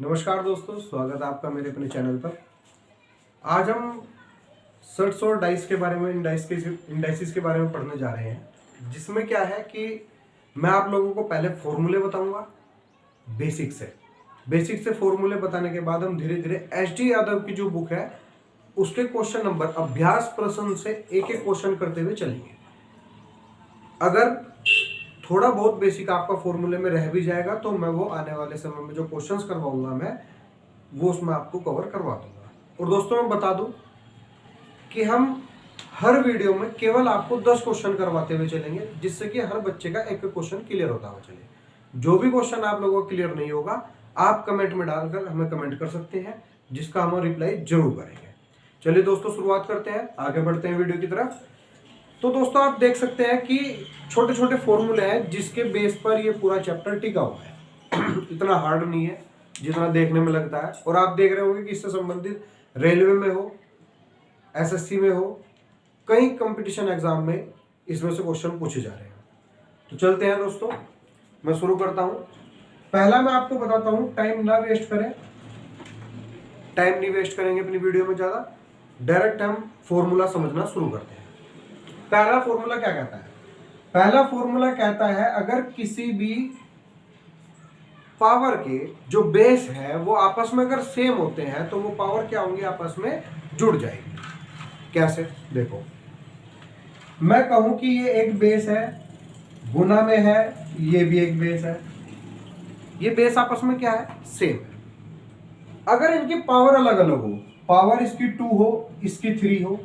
नमस्कार दोस्तों, स्वागत है आपका मेरे अपने चैनल पर। आज हम सर्ट्स और डाइस के बारे में इंडाइसिस के बारे में पढ़ने जा रहे हैं, जिसमें क्या है कि मैं आप लोगों को पहले फॉर्मूले बताऊंगा बेसिक से फॉर्मूले बताने के बाद हम धीरे धीरे एच.डी. यादव की जो बुक है उसके क्वेश्चन नंबर अभ्यास प्रश्न से एक एक क्वेश्चन करते हुए चलेंगे। अगर थोड़ा बहुत बेसिक आपका फॉर्मूले में रह भी जाएगा तो मैं वो आने वाले समय में जो क्वेश्चंस करवाऊंगा मैं वो उसमें आपको कवर करवा दूंगा। और दोस्तों मैं बता दूं कि हम हर वीडियो में केवल आपको 10 क्वेश्चन करवाते हुए चलेंगे, जिससे कि हर बच्चे का एक क्वेश्चन क्लियर होता हुआ चले। जो भी क्वेश्चन आप लोगों को क्लियर नहीं होगा आप कमेंट में डालकर हमें कमेंट कर सकते हैं, जिसका हम रिप्लाई जरूर करेंगे। चलिए दोस्तों शुरुआत करते हैं, आगे बढ़ते हैं वीडियो की तरफ। तो दोस्तों आप देख सकते हैं कि छोटे छोटे फॉर्मूले हैं जिसके बेस पर ये पूरा चैप्टर टिका हुआ है। इतना हार्ड नहीं है जितना देखने में लगता है। और आप देख रहे होंगे कि इससे संबंधित रेलवे में हो, एसएससी में हो, कई कंपटीशन एग्जाम में इसमें से क्वेश्चन पूछे जा रहे हैं। तो चलते हैं दोस्तों, मैं शुरू करता हूं। पहला मैं आपको बताता हूं, टाइम ना वेस्ट करें, टाइम नहीं वेस्ट करेंगे अपनी वीडियो में ज्यादा, डायरेक्ट हम फॉर्मूला समझना शुरू करते हैं। पहला फॉर्मूला क्या कहता है? पहला फॉर्मूला कहता है अगर किसी भी पावर के जो बेस है वो आपस में अगर सेम होते हैं तो वो पावर क्या होंगी, आपस में जुड़ जाएगी। कैसे? देखो, मैं कहूं कि ये एक बेस है, गुना में है, ये भी एक बेस है, ये बेस आपस में क्या है, सेम है। अगर इनकी पावर अलग अलग हो, पावर इसकी 2 हो, इसकी 3 हो,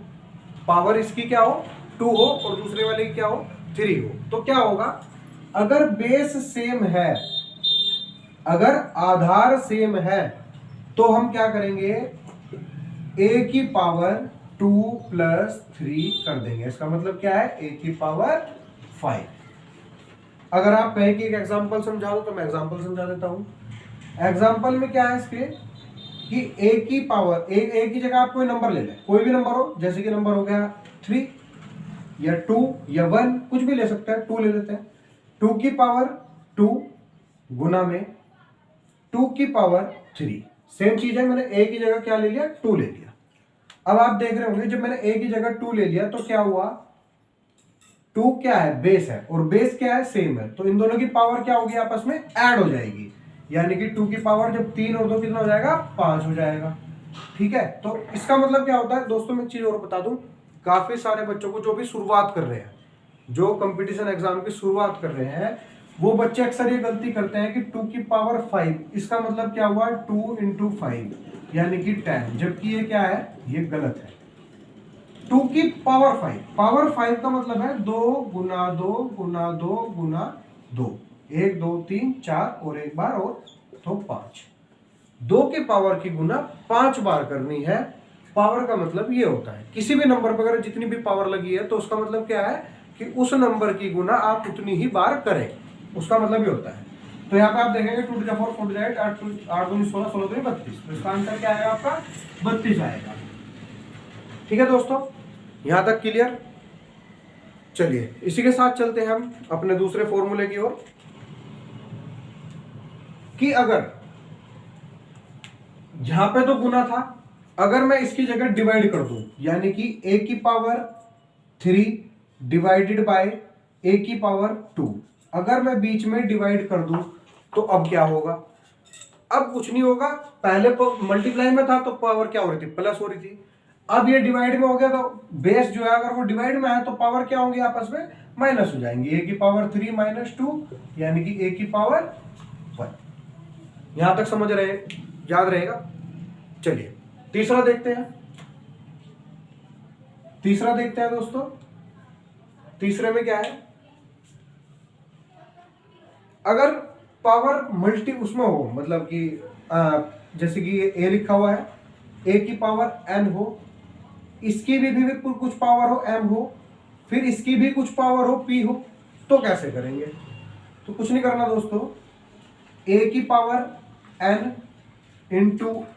पावर इसकी क्या हो, 2 हो और दूसरे वाले की क्या हो, 3 हो, तो क्या होगा? अगर बेस सेम है, अगर आधार सेम है तो हम क्या करेंगे, a की पावर 2 + 3 कर देंगे। इसका मतलब क्या है, a की पावर 5। अगर आप कहें कि एक एग्जांपल समझा दो तो मैं एग्जांपल समझा देता हूं। एग्जांपल में क्या है इसके कि a की पावर, a की जगह आप कोई नंबर ले लें, कोई भी नंबर हो, जैसे कि नंबर हो गया 3 या 2 या 1, कुछ भी ले सकते हैं। 2 ले लेते हैं। 2 की पावर 2 गुना में 2 की पावर 3, सेम चीज है। मैंने a की जगह क्या ले लिया, 2 ले लिया। अब आप देख रहे होंगे जब मैंने a की जगह 2 ले लिया तो क्या हुआ, 2 क्या है, बेस है, और बेस क्या है, सेम है, तो इन दोनों की पावर क्या होगी, आपस में ऐड हो जाएगी। यानी कि 2 की पावर जब 3 और 2 कितना हो जाएगा, 5 हो जाएगा। ठीक है, तो इसका मतलब क्या होता है दोस्तों, मैं एक चीज और बता दूं, काफी सारे बच्चों को जो भी शुरुआत कर रहे हैं, जो कंपटीशन एग्जाम की शुरुआत कर रहे हैं, वो बच्चे अक्सर ये गलती करते हैं कि 2 की पावर 5, इसका मतलब क्या हुआ, 2 × 5 यानी कि 10, जबकि ये क्या है, ये गलत है। 2 की पावर 5, पावर 5 का मतलब है 2 × 2 × 2 × 2, 1 2 3 4 और एक बार और तो 5। 2 की पावर की गुना 5 बार करनी है। पावर का मतलब ये होता है किसी भी नंबर पर अगर जितनी भी पावर लगी है तो उसका मतलब क्या है कि उस नंबर की गुना आप उतनी ही बार करें, उसका मतलब ये होता है। तो यहाँ पे आप देखेंगे 2 × 4 = 8, 8 × 2 = 16, 16 × 3 = 32, तो इसका आंसर क्या आएगा, आपका 32 आएगा। ठीक है दोस्तों, यहां तक क्लियर? चलिए इसी के साथ चलते हैं हम अपने दूसरे फॉर्मूले की ओर, कि अगर यहां पे तो गुना था, अगर मैं इसकी जगह डिवाइड कर दूं, यानी कि a की पावर 3 डिवाइडेड बाय a की पावर 2, अगर मैं बीच में डिवाइड कर दूं तो अब क्या होगा? अब कुछ नहीं होगा, पहले मल्टीप्लाई में था तो पावर क्या हो रही थी, प्लस हो रही थी। अब ये डिवाइड में हो गया तो बेस जो है अगर वो डिवाइड में है तो पावर क्या होंगी, आपस में माइनस हो जाएंगी। a की पावर 3 - 2 यानी कि a की पावर 1। यहां तक समझ रहे, याद रहेगा? चलिए तीसरा देखते हैं। तीसरा देखते हैं दोस्तों, तीसरे में क्या है, अगर पावर मल्टी उसमें हो, मतलब कि जैसे कि ये a लिखा हुआ है, a की पावर n हो, इसकी भी कुछ पावर हो m हो, फिर इसकी भी कुछ पावर हो p हो, तो कैसे करेंगे? तो कुछ नहीं करना दोस्तों, a की पावर n ×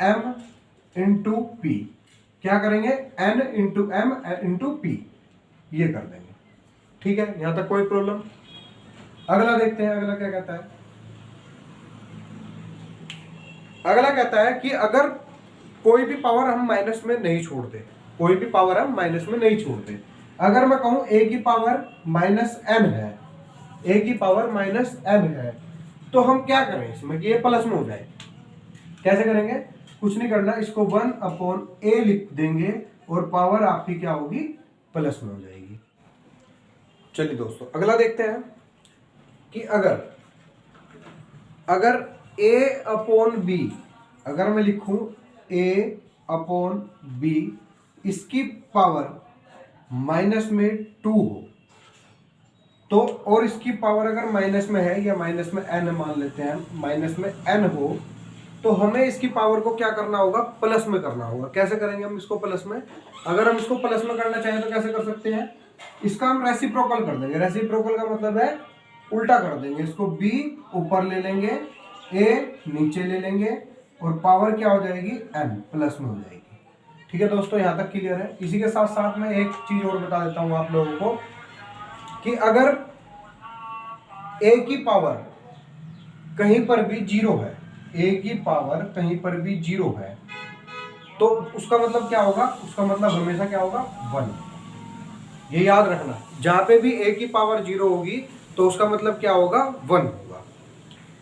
m × p, क्या करेंगे, n × m × p, ये कर देंगे। ठीक है, यहां तक कोई प्रॉब्लम? अगला देखते हैं, अगला क्या कहता है। अगला कहता है कि अगर कोई भी पावर हम माइनस में नहीं छोड़ते, कोई भी पावर हम माइनस में नहीं छोड़ते, अगर मैं कहूं a की पावर माइनस एन है, a की पावर माइनस एन है, तो हम क्या करें इसमें कि ये प्लस में हो जाए। कैसे करेंगे? कुछ नहीं करना, इसको 1/a लिख देंगे और पावर आपकी क्या होगी? प्लस में हो जाएगी। चलिए दोस्तों अगला देखते हैं कि अगर a/b, अगर मैं लिखूं a/b, इसकी पावर माइनस में 2 हो तो, और इसकी पावर अगर माइनस में है या माइनस में n मान लेते हैं, माइनस में n हो, तो हमें इसकी पावर को क्या करना होगा? प्लस में करना होगा। कैसे करेंगे हम इसको प्लस में? अगर हम इसको प्लस में करना चाहें तो कैसे कर सकते हैं? इसका हम रेसिप्रोकल कर देंगे। रेसिप्रोकल का मतलब है उल्टा कर देंगे, इसको b ऊपर ले लेंगे, a नीचे ले लेंगे और पावर क्या हो जाएगी? n, प्लस में हो जाएगी। ठीक है दोस्तों, यहाँ तक क्लियर है। इसी के साथ साथ मैं एक चीज और बता देता हूँ आप लोगों को कि अगर a की पावर कहीं पर भी 0 है, a की पावर कहीं पर भी 0 है, तो उसका मतलब क्या होगा? उसका मतलब हमेशा क्या होगा? 1। ये याद रखना, जहां पे भी a की पावर 0 होगी तो उसका मतलब क्या होगा? 1 होगा।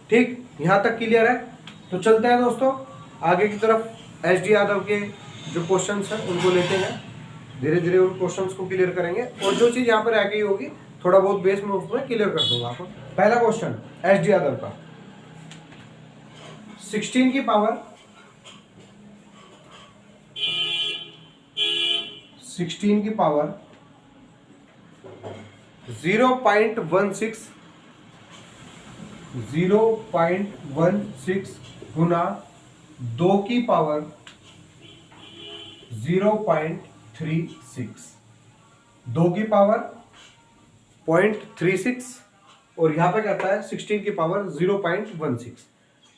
ठीक, यहां तक क्लियर है। तो चलते हैं दोस्तों आगे की तरफ। एस डी यादव के जो क्वेश्चंस हैं उनको लेते हैं, धीरे धीरे उन क्वेश्चंस को क्लियर करेंगे और जो चीज यहाँ पर रह गई होगी थोड़ा बहुत बेस में उसमें क्लियर कर दूंगा आपको। पहला क्वेश्चन एस डी यादव का, 16 की पावर 0.16 गुना 2 की पावर 0.36, 2 की पावर 0.36 और यहां पे कहता है 16 की पावर 0.16।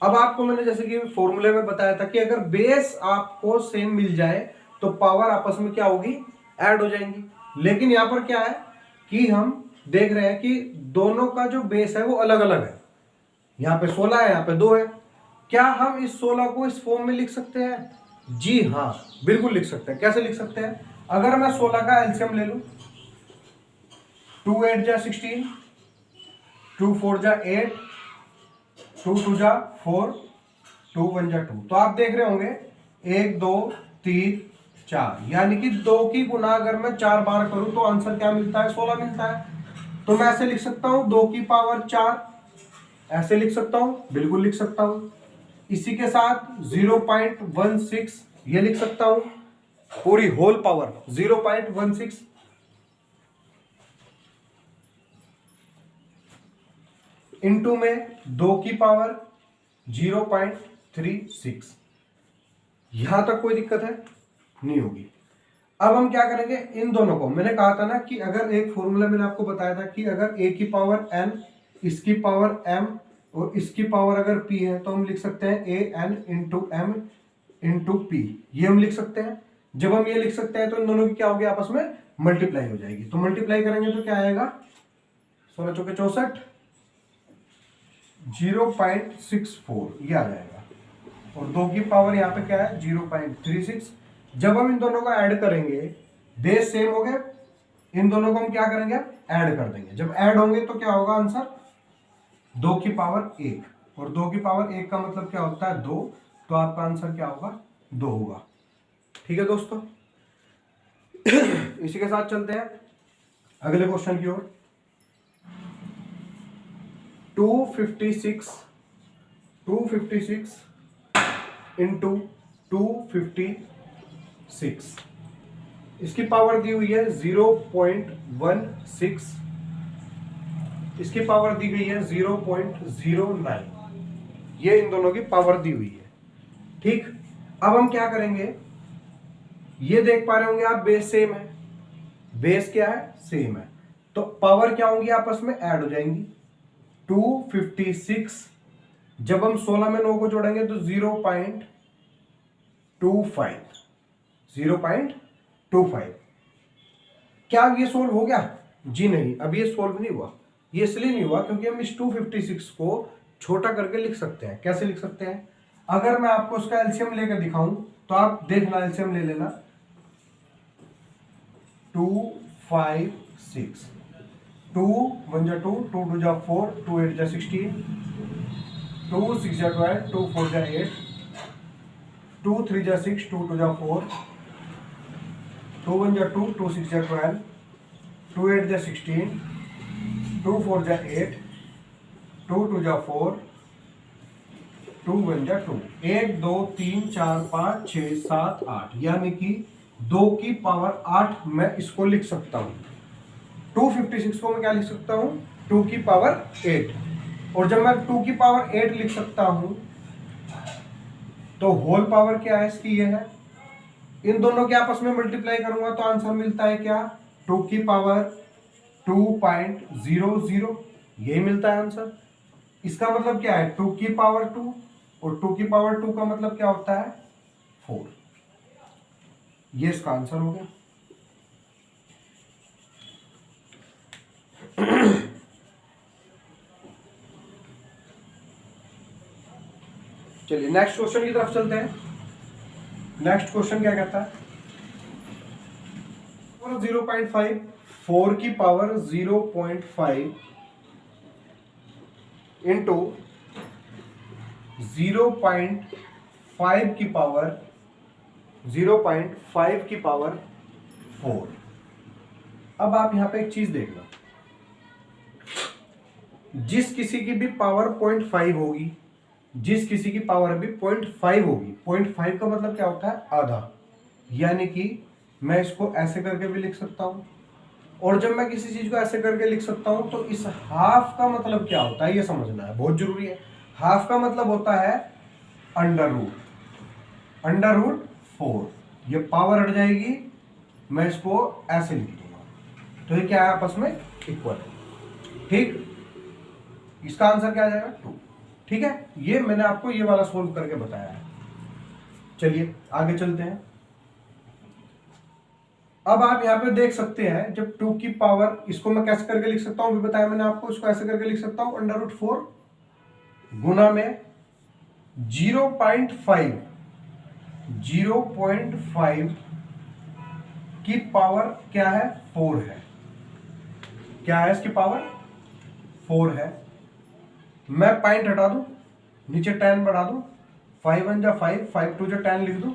अब आपको मैंने जैसे कि फॉर्मूले में बताया था कि अगर बेस आपको सेम मिल जाए तो पावर आपस में क्या होगी? ऐड हो जाएंगी। लेकिन यहां पर क्या है कि हम देख रहे हैं कि दोनों का जो बेस है वो अलग अलग है। यहाँ पे 16 है, यहाँ पे 2 है। क्या हम इस 16 को इस फॉर्म में लिख सकते हैं? जी हाँ, बिल्कुल लिख सकते हैं। कैसे लिख सकते हैं? अगर मैं 16 का एलसीएम ले लूं, 2 8 जा 16, 2 4 जा 8, 2 2 जा 4, 2 1 जा 2। तो आप देख रहे होंगे 1 2 3 4, यानी कि 2 की गुना अगर मैं 4 बार करूं तो आंसर क्या मिलता है? 16 मिलता है। तो मैं ऐसे लिख सकता हूं 2 की पावर 4, ऐसे लिख सकता हूं, बिल्कुल लिख सकता हूं। इसी के साथ 0.16 ये लिख सकता हूं, पूरी होल पावर 0.16 इंटू में 2 की पावर 0.36। यहां तक कोई दिक्कत है? नहीं होगी। अब हम क्या करेंगे? इन दोनों को, मैंने कहा था ना कि अगर एक फॉर्मूला मैंने आपको बताया था कि अगर a की पावर n, इसकी पावर m और इसकी पावर अगर p है तो हम लिख सकते हैं a n into m into p, ये हम लिख सकते हैं। जब हम ये लिख सकते हैं तो इन दोनों की क्या होगी? आपस में मल्टीप्लाई हो जाएगी। तो मल्टीप्लाई करेंगे तो क्या आएगा? 16 चौके 64, 0.64 ये आ जाएगा और 2 की पावर यहाँ पे क्या है? 0.36। जब हम इन दोनों को ऐड करेंगे, बेस सेम हो गए, इन दोनों को हम क्या करेंगे? ऐड कर देंगे। जब ऐड होंगे तो क्या होगा आंसर? 2 की पावर 1 और 2 की पावर 1 का मतलब क्या होता है? 2। तो आपका आंसर क्या होगा? 2 होगा। ठीक है दोस्तों, इसी के साथ चलते हैं अगले क्वेश्चन की ओर। 256 इंटू 256, इसकी पावर दी हुई है 0.16, इसकी पावर दी गई है 0.09, ये इन दोनों की पावर दी हुई है। ठीक, अब हम क्या करेंगे? ये देख पा रहे होंगे आप, बेस सेम है। बेस क्या है? सेम है। तो पावर क्या होंगी? आपस में ऐड हो जाएंगी। 256 जब हम 16 में 9 को जोड़ेंगे तो 0.25। क्या ये सोल्व हो गया? जी नहीं, अब ये सोल्व नहीं हुआ। ये इसलिए नहीं हुआ क्योंकि हम इस 256 को छोटा करके लिख सकते हैं। कैसे लिख सकते हैं? अगर मैं आपको उसका एलसीएम लेकर दिखाऊं तो आप देखना, एलसीएम ले लेना। 2 5 6, 2 1 जा 2, 2 2 जा 4, 2 8 जा 16, 2 6 जा 12, 2 4 जा 8, 2 3 जा 6, 2 2 जा 4, 2 1 जा 2, 2 6 जा 12, 2 8 जा 16, 2 4 जा 8, 2 2 जा 4, 2 1 जा 2, 1 2 3 4 5 6 7 8, यानी कि 2 की पावर 8 मैं इसको लिख सकता हूं। 256 को मैं क्या लिख सकता हूं? 2 की पावर 8। और जब मैं 2 की पावर 8 लिख सकता हूं तो होल पावर क्या है इसकी? ये है। इन दोनों के आपस में मल्टीप्लाई करूंगा तो आंसर मिलता है क्या? 2 की पावर 2.00, यही मिलता है आंसर। इसका मतलब क्या है? 2 की पावर 2, और 2 की पावर 2 का मतलब क्या होता है? 4। ये इसका आंसर हो गया। चलिए नेक्स्ट क्वेश्चन की तरफ चलते हैं। नेक्स्ट क्वेश्चन क्या कहता है? 0.5, 4 की पावर 0.5 इंटू 0.5 की पावर 0.5 की पावर 4। अब आप यहां पे एक चीज देखना, जिस किसी की भी पावर 0.5 होगी, जिस किसी की पावर भी 0.5 होगी, 0.5 का मतलब क्या होता है? आधा। यानी कि मैं इसको ऐसे करके भी लिख सकता हूं, और जब मैं किसी चीज को ऐसे करके लिख सकता हूं तो इस हाफ का मतलब क्या होता है ये समझना है, बहुत जरूरी है। हाफ का मतलब होता है अंडर रूट 4। ये पावर हट जाएगी, मैं इसको ऐसे लिख दूंगा, तो ये क्या है? आपस में इक्वल है। ठीक, इसका आंसर क्या आ जाएगा? 2। ठीक है, ये मैंने आपको ये वाला सोल्व करके बताया है। चलिए आगे चलते हैं। अब आप यहां पे देख सकते हैं, जब 2 की पावर, इसको मैं कैसे करके लिख सकता हूं भी बताया मैंने आपको, इसको ऐसे करके लिख सकता हूं अंडर रूट 4 गुना में 0.5 की पावर क्या है? 4 है। क्या है इसकी पावर? 4 है। मैं पॉइंट हटा दूं, नीचे 10 बढ़ा दूं, 5 1 जा 5, 5 2 जा 10 लिख दूं,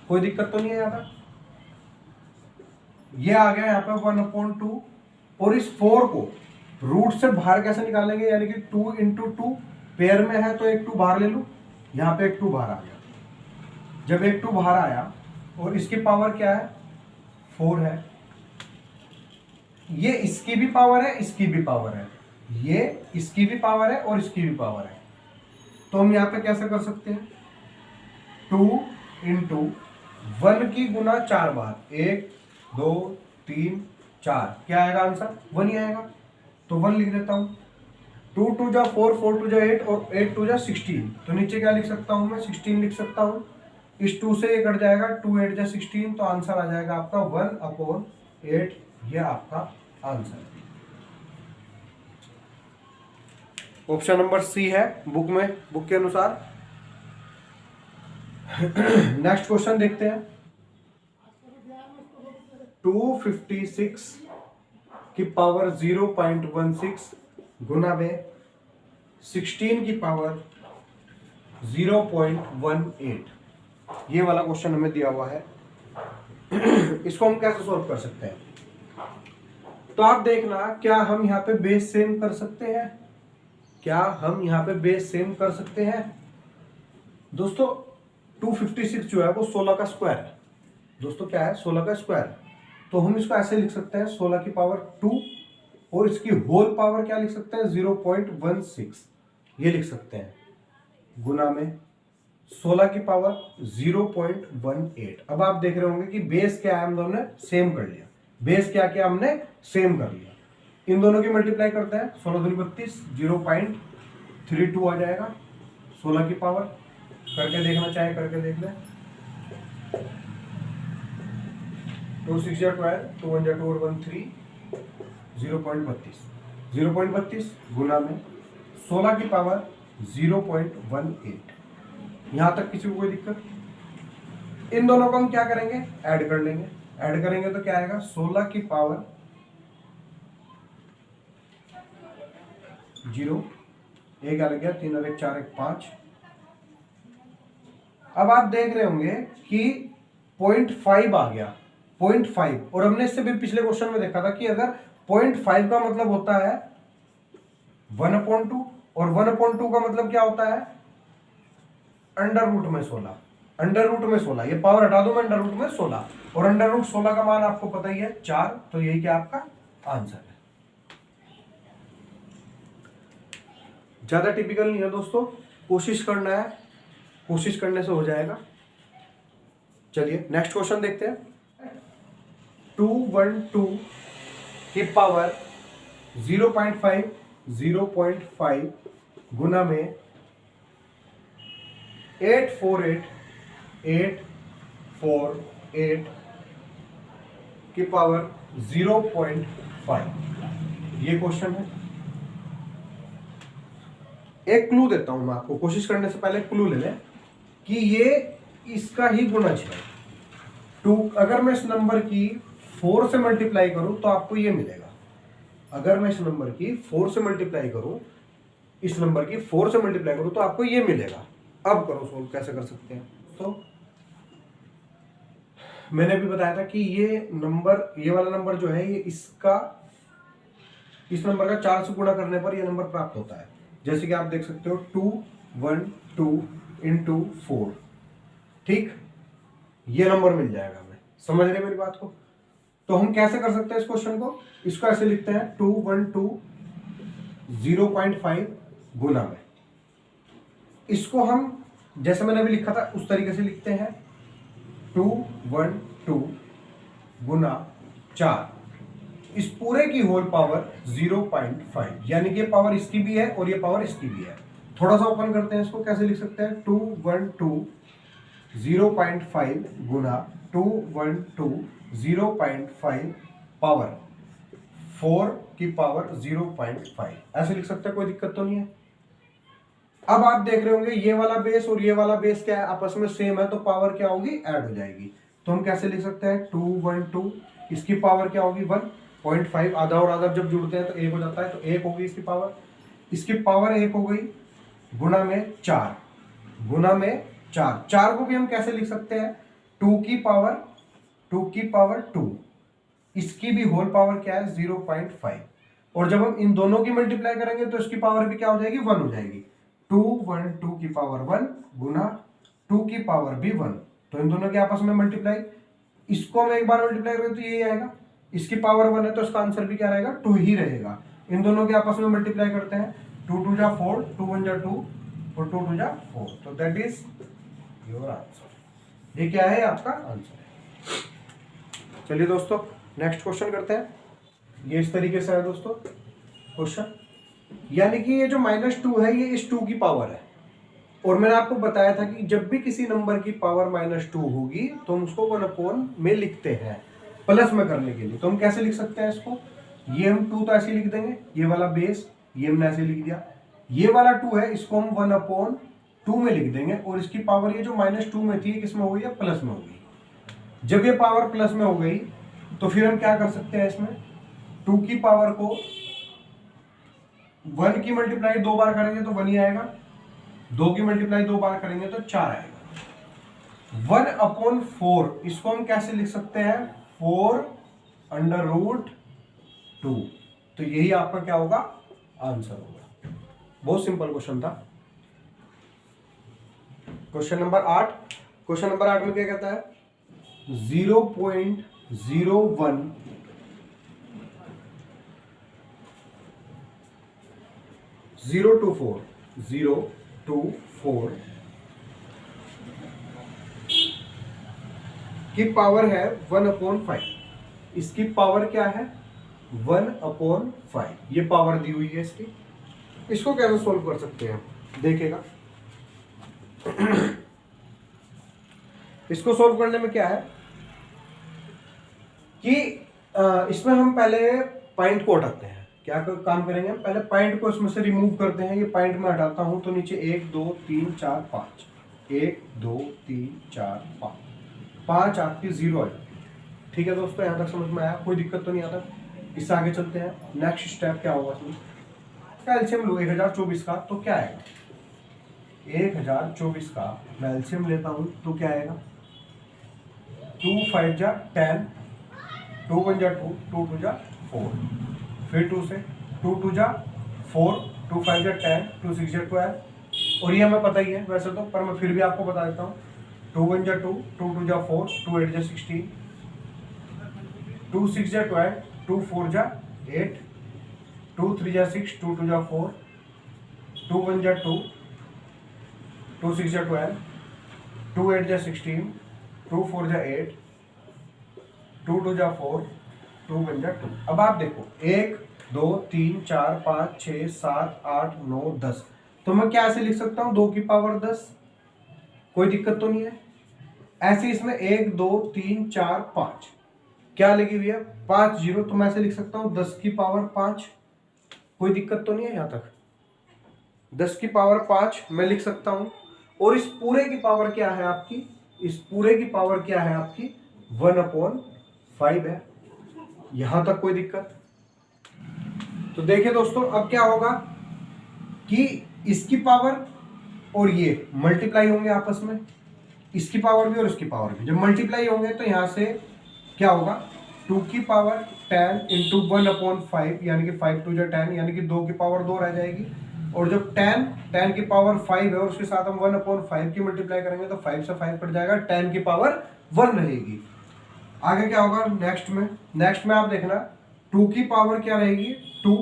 कोई दिक्कत तो नहीं है यहाँ पे। ये आ गया यहाँ पे 1/2, और इस 4 को रूट से बाहर कैसे निकालेंगे? यानी कि 2 इंटू 2 पेयर में है तो एक 2 बाहर ले लूं, यहाँ पे एक 2 बाहर आ गया। जब एक 2 बाहर आया और इसकी पावर क्या है? 4 है। ये इसकी भी पावर है, इसकी भी पावर है, ये इसकी भी पावर है और इसकी भी पावर है। तो हम यहाँ पे कैसे कर सकते हैं? 2 इंटू 1 की गुना 4 बार, 1 2 3 4, क्या आएगा आंसर? 1 ही आएगा। तो 1 लिख देता हूं। 2 2 जा 4, 4 2 जा 8, और 8 2 जा 16, तो नीचे क्या लिख सकता हूं मैं? 16 लिख सकता हूं। इस 2 से ये कट जाएगा, 2 8 जा 16, तो आंसर आ जाएगा आपका 1/8। ये आपका आंसर है। ऑप्शन नंबर सी है बुक में, बुक के अनुसार। नेक्स्ट क्वेश्चन देखते हैं। 256 की पावर 0.16 गुना में 16 की पावर 0.18, ये वाला क्वेश्चन हमें दिया हुआ है। इसको हम कैसे सॉल्व कर सकते हैं? तो आप देखना, क्या हम यहाँ पे बेस सेम कर सकते हैं? क्या हम यहाँ पे बेस सेम कर सकते हैं? दोस्तों 256 जो है वो 16 का स्क्वायर है। दोस्तों क्या है? 16 का स्क्वायर। तो हम इसको ऐसे लिख सकते हैं, 16 की पावर 2, और इसकी होल पावर क्या लिख सकते हैं? 0.16, ये लिख सकते हैं, गुना में 16 की पावर 0.18। अब आप देख रहे होंगे कि बेस क्या है, हम दोनों ने सेम कर लिया। बेस क्या किया हमने? सेम कर लिया। इन दोनों की मल्टीप्लाई करते हैं, 16 दूनी 32, 0.32 आ जाएगा 16 की पावर। करके देखना चाहे करके देख लें। 2 6 जा 12, 2 1 जा 2 और 1 3, 0.32 गुना में 16 की पावर 0.18। यहां तक किसी को कोई दिक्कत? इन दोनों को हम क्या करेंगे, ऐड कर लेंगे। ऐड करेंगे तो क्या आएगा, 16 की पावर 0, एक अलग गया, 3 और 1 4 1 5। अब आप देख रहे होंगे कि 0.5 आ गया, 0.5। और हमने इससे भी पिछले क्वेश्चन में देखा था कि अगर 0.5 का मतलब होता है 1/2, और 1/2 का मतलब क्या होता है, अंडर रूट में 16। अंडर रूट में 16, ये पावर हटा दो मैं, अंडर रूट में 16, और अंडर रूट 16 का मान आपको पता ही है 4। तो यही क्या आपका आंसर है। ज्यादा टिपिकल नहीं है दोस्तों, कोशिश करना है, कोशिश करने से हो जाएगा। चलिए नेक्स्ट क्वेश्चन देखते हैं। 212 की पावर 0.5 गुना में 848 की पावर 0.5, ये क्वेश्चन है। एक क्लू देता हूं मैं आपको, कोशिश करने से पहले क्लू ले लें कि ये इसका ही गुणज है। 2, अगर मैं इस नंबर की 4 से मल्टीप्लाई करूं तो आपको ये मिलेगा। अगर मैं इस नंबर की 4 से मल्टीप्लाई करूं, इस नंबर की 4 से मल्टीप्लाई करूं तो आपको ये मिलेगा। अब करो सोल्व, कैसे कर सकते हैं। तो मैंने भी बताया था कि ये नंबर, ये वाला नंबर जो है, ये इसका, इस नंबर का 4 से गुणा करने पर ये नंबर प्राप्त होता है। जैसे कि आप देख सकते हो 212 इंटू 4, ठीक, ये नंबर मिल जाएगा हमें। समझ रहे मेरी बात को? तो हम कैसे कर सकते हैं इस क्वेश्चन को, इसको ऐसे लिखते हैं 212 0.5 गुना में। इसको हम जैसे मैंने अभी लिखा था उस तरीके से लिखते हैं, 212 गुना 4, इस पूरे की होल पावर 0.5, यानी कि पावर इसकी भी है और ये पावर इसकी भी है। थोड़ा सा ओपन करते हैं इसको, कैसे लिख सकते हैं, 212 0.5 गुना 212 0.5 पावर 4 की पावर 0.5, ऐसे लिख सकते हैं, कोई दिक्कत तो नहीं है। अब आप देख रहे होंगे ये वाला बेस और ये वाला बेस क्या है, आपस में सेम है, तो पावर क्या होगी, ऐड हो जाएगी। तो हम कैसे लिख सकते हैं, 212, इसकी पावर क्या होगी 1.5, आधा और आधा जब जुड़ते हैं तो 1 हो जाता है, तो 1 होगी इसकी पावर, इसकी पावर 1 हो गई, गुना में 4, गुना में 4। 4 को भी हम कैसे लिख सकते हैं, 2 की पावर 2, इसकी भी होल पावर क्या है 0.5, और जब हम इन दोनों की मल्टीप्लाई करेंगे तो इसकी पावर भी क्या हो जाएगी, 1 हो जाएगी। 212 की पावर 1 गुना 2 की पावर भी 1, तो इन दोनों के आपस में मल्टीप्लाई, इसको हम एक बार मल्टीप्लाई करें तो यही आएगा, इसकी पावर 1 है तो इसका आंसर भी क्या रहेगा, 2 ही रहेगा। इन दोनों के आपस में मल्टीप्लाई करते हैं, 2 2 जा 4, 2 1 जा 2 और 2 2 जा 4, तो दैट इज योर आंसर। ये क्या है, आपका आंसर है। चलिए दोस्तों नेक्स्ट क्वेश्चन करते हैं। ये इस तरीके से है दोस्तों क्वेश्चन, यानी कि ये जो -2 है ये इस 2 की पावर है, और मैंने आपको बताया था कि जब भी किसी नंबर की पावर -2 होगी तो हम उसको 1 में लिखते हैं, प्लस में करने के लिए। तो हम कैसे लिख सकते हैं इसको, ये हम 2 तो ऐसे लिख देंगे, ये वाला बेस ये हमने ऐसे लिख दिया, ये वाला 2 है इसको हम 1/2 में लिख देंगे, और इसकी पावर ये जो -2 में थी किस में हो गई है, प्लस में हो गई। जब ये पावर प्लस में हो गई तो फिर हम क्या कर सकते हैं, इसमें 2 की पावर को 1 की मल्टीप्लाई 2 बार करेंगे तो 1 ही आएगा, 2 की मल्टीप्लाई 2 बार करेंगे तो 4 आएगा। 1/4 इसको हम कैसे लिख सकते हैं, 4/√2, तो यही आपका क्या होगा, आंसर होगा। बहुत सिंपल क्वेश्चन था। क्वेश्चन नंबर 8, क्वेश्चन नंबर 8 में क्या कहता है, 0.01 0 to 4 की पावर है 1/5, इसकी पावर क्या है 1/5, ये पावर दी हुई है इसकी। इसको कैसे सोल्व कर सकते हैं, देखिएगा। इसको सोल्व करने में क्या है कि इसमें हम पहले पॉइंट को हटाते हैं। क्या काम करेंगे हम, पहले पॉइंट को इसमें से रिमूव करते हैं। ये पॉइंट में हटाता हूं तो नीचे 1 2 3 4 5, 1 2 3 4 5, 5 आपकी 0 आ जाएगी। ठीक है दोस्तों, यहाँ तक समझ में आया? कोई दिक्कत तो नहीं आता? इससे आगे चलते हैं। नेक्स्ट स्टेप क्या होगा इसमें? इसका एलसीएम लो 1024 का, तो क्या आएगा? 1024 का मैं एलसीएम लेता हूँ तो क्या आएगा? 2 5 जा 10, 2 1 जा 2, 2 2 जा 4, फिर 2 से 2 2 जा 4, 2 5 जा 10, 2 6 जा 12, और ये हमें पता ही है वैसे तो, पर मैं फिर भी आपको बता देता हूँ। 2 1 जा 2, 2 2 जा 4, 2 8 जा 16, 2 6 जा 12, 2 4 जा 8, 2 3 जा 6, 2 2 जा 4, 2 1 जा 2, 2 6 जा 12, 2 8 जा 16, 2 4 जा 8, 2 2 जा 4, 2 1 जा 2। अब आप देखो 1 2 3 4 5 6 7 8 9 10, तो मैं क्या ऐसे लिख सकता हूँ 2 की पावर 10? कोई दिक्कत तो नहीं है? ऐसे इसमें 1 2 3 4 5 क्या लगी हुई है? 5 0, तो मैं ऐसे लिख सकता हूँ 10 की पावर 5। कोई दिक्कत तो नहीं है यहाँ तक? 10 की पावर 5 मैं लिख सकता हूँ। और इस पूरे की पावर क्या है आपकी? इस पूरे की पावर क्या है आपकी? 1/5 है। यहां तक कोई दिक्कत? तो देखिए दोस्तों, अब क्या होगा कि इसकी पावर और ये मल्टीप्लाई होंगे आपस में, इसकी पावर भी और इसकी पावर भी। जब मल्टीप्लाई होंगे तो यहां से क्या होगा? 2 की पावर 10 इंटू 1/5, यानी कि 5 2 10, यानी कि 2 की पावर 2 रह जाएगी। और जब 10 की पावर 5 है और उसके साथ हम 1/5 की मल्टीप्लाई करेंगे तो 5 से 5 कट जाएगा, 10 की पावर 1 रहेगी। आगे क्या होगा नेक्स्ट में आप देखना, 2 की पावर क्या रहेगी? 2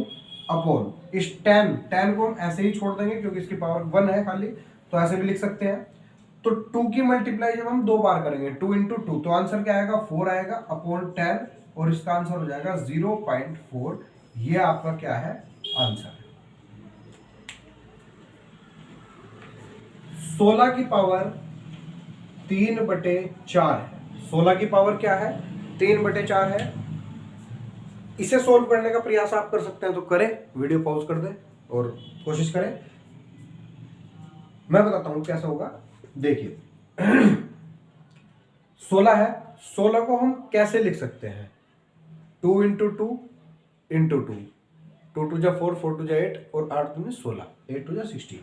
अपॉन इस 10 को हम ऐसे ही छोड़ देंगे क्योंकि इसकी पावर 1 है खाली, तो ऐसे भी लिख सकते हैं। तो 2 की मल्टीप्लाई जब हम 2 बार करेंगे 2 इंटू 2, तो आंसर क्या आएगा? 4 आएगा अपॉन 10, और इसका आंसर हो जाएगा 0.4। ये आपका क्या है? आंसर है। 16 की पावर 3/4 है। 16 की पावर क्या है? 3/4 है। इसे सोल्व करने का प्रयास आप कर सकते हैं तो करें, वीडियो पॉज कर दें और कोशिश करें। मैं बताता हूं कैसा होगा। देखिए 16 है, 16 को हम कैसे लिख सकते हैं? 2 इंटू 2 इंटू 2, 2 2 जा 4, 4 2 जा 8, और 8 2 16, 8 2 जा 16।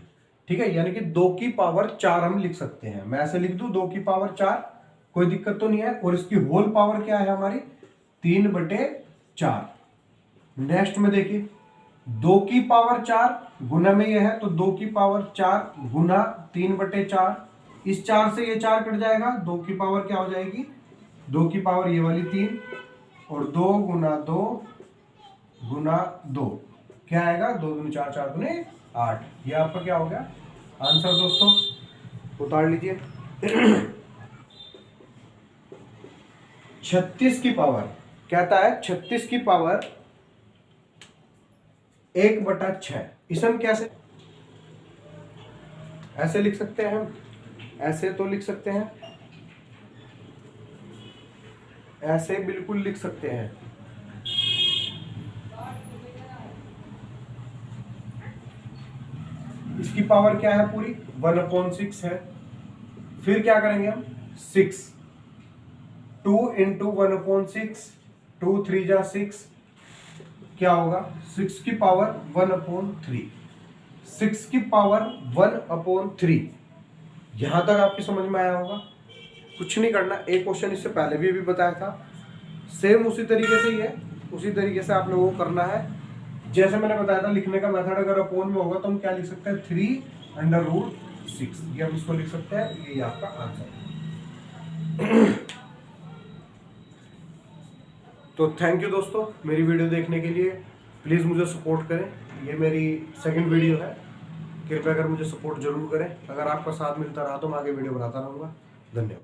ठीक है, यानी कि 2 की पावर 4 हम लिख सकते हैं। मैं ऐसे लिख दूं 2 की पावर 4, कोई दिक्कत तो नहीं है। और इसकी होल पावर क्या है हमारी? 3/4। नेक्स्ट में देखिए 2 की पावर 4 गुना में ये है, तो 2 की पावर 4 गुना 3/4। इस 4 से ये 4 कट जाएगा, 2 की पावर क्या हो जाएगी? 2 की पावर ये वाली 3, और 2 गुना 2 गुना 2 क्या आएगा? 2 दूनी 4, 4 दूनी 8। ये आपका क्या हो गया? आंसर दोस्तों, उतार लीजिए। 36 की पावर कहता है 36 की पावर 1/6। इसे हम कैसे ऐसे लिख सकते हैं? हम ऐसे तो लिख सकते हैं, ऐसे बिल्कुल लिख सकते हैं। इसकी पावर क्या है पूरी? 1/6 है। फिर क्या करेंगे हम? 6, 2 इंटू 1/6, 2 3 जा 6, क्या होगा? 6 की पावर 1/3, 6 की पावर 1/3। यहां तक आपकी समझ में आया होगा? कुछ नहीं करना। एक क्वेश्चन इससे पहले भी बताया था, सेम उसी तरीके से ही है, उसी तरीके से आप लोगों को करना है। जैसे मैंने बताया था लिखने का मेथड, अगर अपोन में होगा तो हम क्या लिख सकते हैं? 3/6, ये हम इसको लिख सकते हैं। ये आपका आंसर है। तो थैंक यू दोस्तों मेरी वीडियो देखने के लिए। प्लीज़ मुझे सपोर्ट करें, ये मेरी सेकंड वीडियो है, कृपया कर मुझे सपोर्ट जरूर करें। अगर आपका साथ मिलता रहा तो मैं आगे वीडियो बनाता रहूँगा। धन्यवाद।